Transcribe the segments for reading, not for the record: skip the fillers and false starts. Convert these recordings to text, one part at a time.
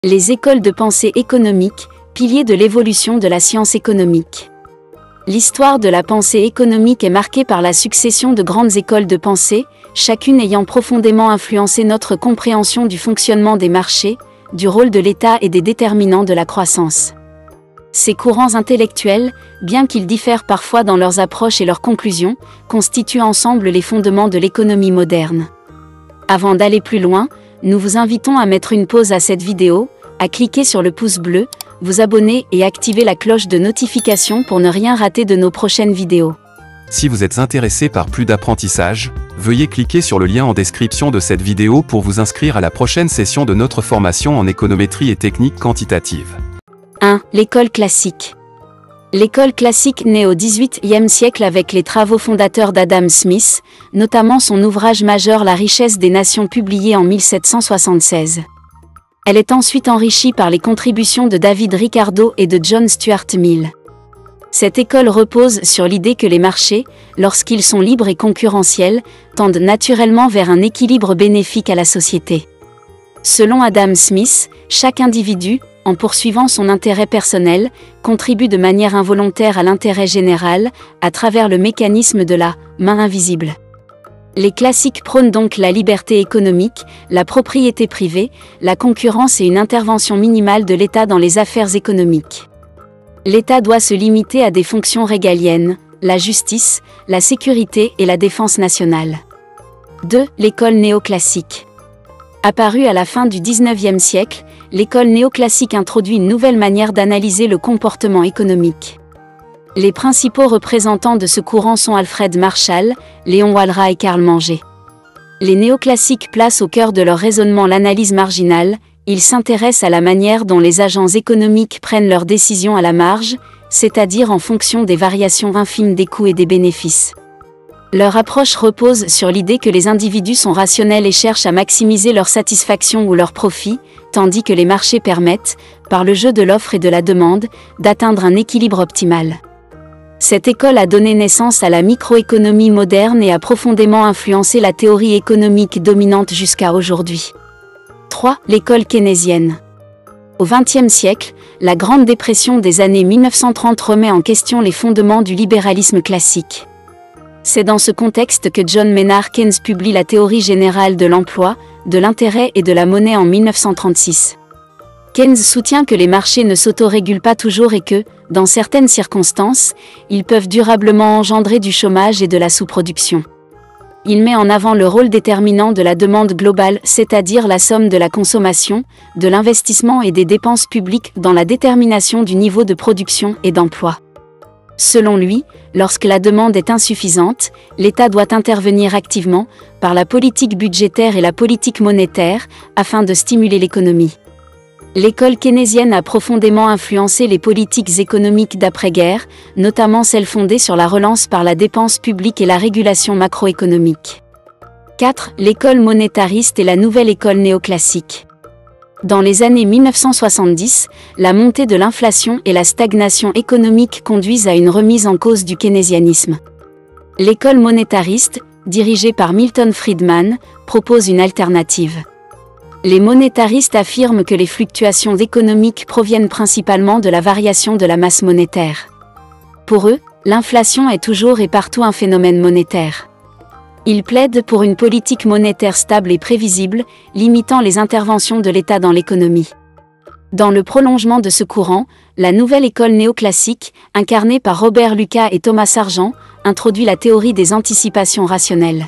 Les écoles de pensée économique, piliers de l'évolution de la science économique. L'histoire de la pensée économique est marquée par la succession de grandes écoles de pensée, chacune ayant profondément influencé notre compréhension du fonctionnement des marchés, du rôle de l'État et des déterminants de la croissance. Ces courants intellectuels, bien qu'ils diffèrent parfois dans leurs approches et leurs conclusions, constituent ensemble les fondements de l'économie moderne. Avant d'aller plus loin, nous vous invitons à mettre une pause à cette vidéo, à cliquer sur le pouce bleu, vous abonner et activer la cloche de notification pour ne rien rater de nos prochaines vidéos. Si vous êtes intéressé par plus d'apprentissage, veuillez cliquer sur le lien en description de cette vidéo pour vous inscrire à la prochaine session de notre formation en économétrie et technique quantitative. 1. L'école classique. L'école classique naît au XVIIIe siècle avec les travaux fondateurs d'Adam Smith, notamment son ouvrage majeur La richesse des nations publié en 1776. Elle est ensuite enrichie par les contributions de David Ricardo et de John Stuart Mill. Cette école repose sur l'idée que les marchés, lorsqu'ils sont libres et concurrentiels, tendent naturellement vers un équilibre bénéfique à la société. Selon Adam Smith, chaque individu, en poursuivant son intérêt personnel, contribue de manière involontaire à l'intérêt général, à travers le mécanisme de la « main invisible ». Les classiques prônent donc la liberté économique, la propriété privée, la concurrence et une intervention minimale de l'État dans les affaires économiques. L'État doit se limiter à des fonctions régaliennes, la justice, la sécurité et la défense nationale. 2. L'école néoclassique. Apparue à la fin du XIXe siècle, l'école néoclassique introduit une nouvelle manière d'analyser le comportement économique. Les principaux représentants de ce courant sont Alfred Marshall, Léon Walras et Karl Menger. Les néoclassiques placent au cœur de leur raisonnement l'analyse marginale, ils s'intéressent à la manière dont les agents économiques prennent leurs décisions à la marge, c'est-à-dire en fonction des variations infimes des coûts et des bénéfices. Leur approche repose sur l'idée que les individus sont rationnels et cherchent à maximiser leur satisfaction ou leur profit, tandis que les marchés permettent, par le jeu de l'offre et de la demande, d'atteindre un équilibre optimal. Cette école a donné naissance à la microéconomie moderne et a profondément influencé la théorie économique dominante jusqu'à aujourd'hui. 3. L'école keynésienne. Au XXe siècle, la Grande Dépression des années 1930 remet en question les fondements du libéralisme classique. C'est dans ce contexte que John Maynard Keynes publie la théorie générale de l'emploi, de l'intérêt et de la monnaie en 1936. Keynes soutient que les marchés ne s'autorégulent pas toujours et que, dans certaines circonstances, ils peuvent durablement engendrer du chômage et de la sous-production. Il met en avant le rôle déterminant de la demande globale, c'est-à-dire la somme de la consommation, de l'investissement et des dépenses publiques dans la détermination du niveau de production et d'emploi. Selon lui, lorsque la demande est insuffisante, l'État doit intervenir activement, par la politique budgétaire et la politique monétaire, afin de stimuler l'économie. L'école keynésienne a profondément influencé les politiques économiques d'après-guerre, notamment celles fondées sur la relance par la dépense publique et la régulation macroéconomique. 4. L'école monétariste et la nouvelle école néoclassique. Dans les années 1970, la montée de l'inflation et la stagnation économique conduisent à une remise en cause du keynésianisme. L'école monétariste, dirigée par Milton Friedman, propose une alternative. Les monétaristes affirment que les fluctuations économiques proviennent principalement de la variation de la masse monétaire. Pour eux, l'inflation est toujours et partout un phénomène monétaire. Ils plaident pour une politique monétaire stable et prévisible, limitant les interventions de l'État dans l'économie. Dans le prolongement de ce courant, la nouvelle école néoclassique, incarnée par Robert Lucas et Thomas Argent, introduit la théorie des anticipations rationnelles.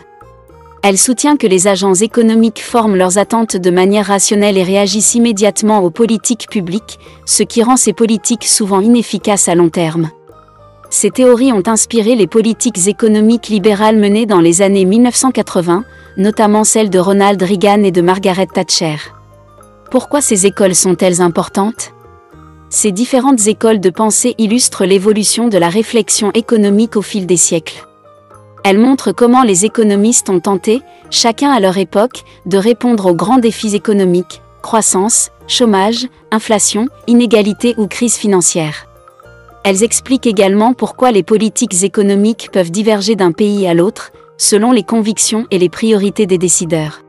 Elle soutient que les agents économiques forment leurs attentes de manière rationnelle et réagissent immédiatement aux politiques publiques, ce qui rend ces politiques souvent inefficaces à long terme. Ces théories ont inspiré les politiques économiques libérales menées dans les années 1980, notamment celles de Ronald Reagan et de Margaret Thatcher. Pourquoi ces écoles sont-elles importantes ? Ces différentes écoles de pensée illustrent l'évolution de la réflexion économique au fil des siècles. Elles montrent comment les économistes ont tenté, chacun à leur époque, de répondre aux grands défis économiques, croissance, chômage, inflation, inégalité ou crise financière. Elles expliquent également pourquoi les politiques économiques peuvent diverger d'un pays à l'autre, selon les convictions et les priorités des décideurs.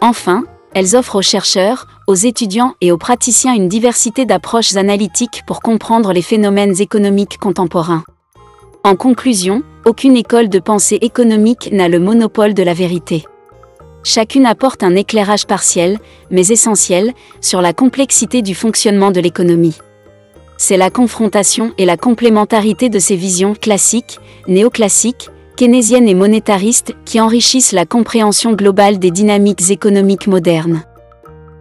Enfin, Elles offrent aux chercheurs, aux étudiants et aux praticiens une diversité d'approches analytiques pour comprendre les phénomènes économiques contemporains. En conclusion, aucune école de pensée économique n'a le monopole de la vérité. Chacune apporte un éclairage partiel, mais essentiel, sur la complexité du fonctionnement de l'économie. C'est la confrontation et la complémentarité de ces visions classiques, néoclassiques, keynésiennes et monétaristes qui enrichissent la compréhension globale des dynamiques économiques modernes.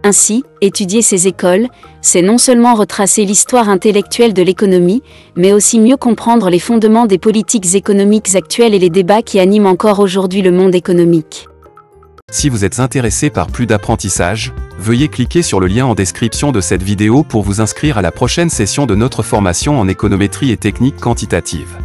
Ainsi, étudier ces écoles, c'est non seulement retracer l'histoire intellectuelle de l'économie, mais aussi mieux comprendre les fondements des politiques économiques actuelles et les débats qui animent encore aujourd'hui le monde économique. Si vous êtes intéressé par plus d'apprentissage, veuillez cliquer sur le lien en description de cette vidéo pour vous inscrire à la prochaine session de notre formation en économétrie et technique quantitative.